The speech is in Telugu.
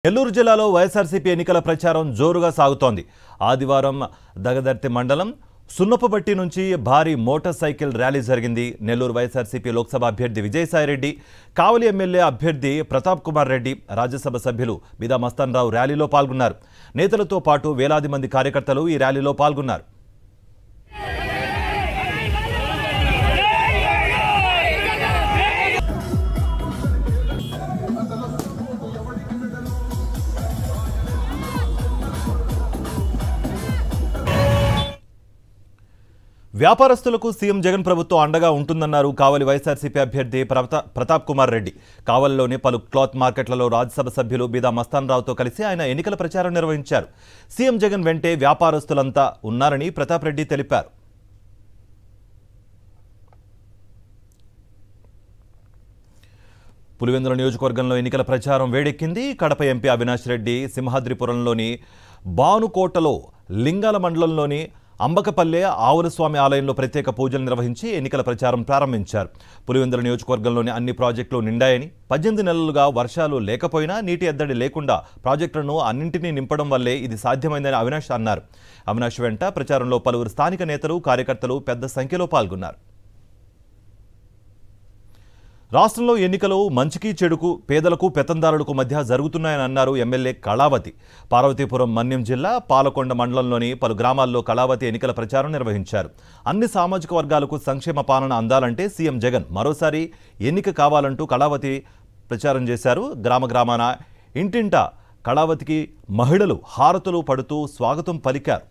నెల్లూరు జిల్లాలో వైఎస్ఆర్సీపీ ఎన్నికల ప్రచారం జోరుగా సాగుతోంది. ఆదివారం దగదర్తి మండలం సున్నపబట్టి నుంచి భారీ మోటార్ సైకిల్ ర్యాలీ జరిగింది. నెల్లూరు వైఎస్ఆర్సీపీ లోక్సభ అభ్యర్థి విజయసాయిరెడ్డి, కావలి ఎమ్మెల్యే అభ్యర్థి ప్రతాప్ కుమార్ రెడ్డి, రాజ్యసభ సభ్యులు బిదా మస్తాన్ రావు ర్యాలీలో పాల్గొన్నారు. నేతలతో పాటు వేలాది మంది కార్యకర్తలు ఈ ర్యాలీలో పాల్గొన్నారు. వ్యాపారస్తులకు సీఎం జగన్ ప్రభుత్వం అండగా ఉంటుందన్నారు కావలి వైఎస్ఆర్సీపీ అభ్యర్థి ప్రతాప్ కుమార్ రెడ్డి. కావలిలోని పలు క్లాత్ మార్కెట్లలో రాజ్యసభ సభ్యులు బిదా మస్తాన్ రావుతో కలిసి ఆయన ఎన్నికల ప్రచారం నిర్వహించారు. సీఎం జగన్ వెంటే వ్యాపారస్తులంతా ఉన్నారని ప్రతాప్ రెడ్డి తెలిపారు. పులివెందుల నియోజకవర్గంలో ఎన్నికల ప్రచారం వేడెక్కింది. కడప ఎంపీ అవినాష్ రెడ్డి సింహాద్రిపురంలోని బానుకోటలో, లింగాల మండలంలోని అంబకపల్లె ఆవులస్వామి ఆలయంలో ప్రత్యేక పూజలు నిర్వహించి ఎన్నికల ప్రచారం ప్రారంభించారు. పులివెందుల నియోజకవర్గంలోని అన్ని ప్రాజెక్టులు నిండాయని, 18 నెలలుగా వర్షాలు లేకపోయినా నీటి ఎద్దడి లేకుండా ప్రాజెక్టులను అన్నింటినీ నింపడం వల్లే ఇది సాధ్యమైందని అవినాష్ అన్నారు. అవినాష్ వెంట ప్రచారంలో పలువురు స్థానిక నేతలు, కార్యకర్తలు పెద్ద సంఖ్యలో పాల్గొన్నారు. రాష్ట్రంలో ఎన్నికలు మంచికి చెడుకు, పేదలకు పెత్తందారులకు మధ్య జరుగుతున్నాయని అన్నారు ఎమ్మెల్యే కళావతి. పార్వతీపురం మన్యం జిల్లా పాలకొండ మండలంలోని పలు గ్రామాల్లో కళావతి ఎన్నికల ప్రచారం నిర్వహించారు. అన్ని సామాజిక వర్గాలకు సంక్షేమ పాలన అందాలంటే సీఎం జగన్ మరోసారి ఎన్నిక కావాలంటూ కళావతి ప్రచారం చేశారు. గ్రామాన ఇంటింటా కళావతికి మహిళలు హారతులు పడుతూ స్వాగతం పలికారు.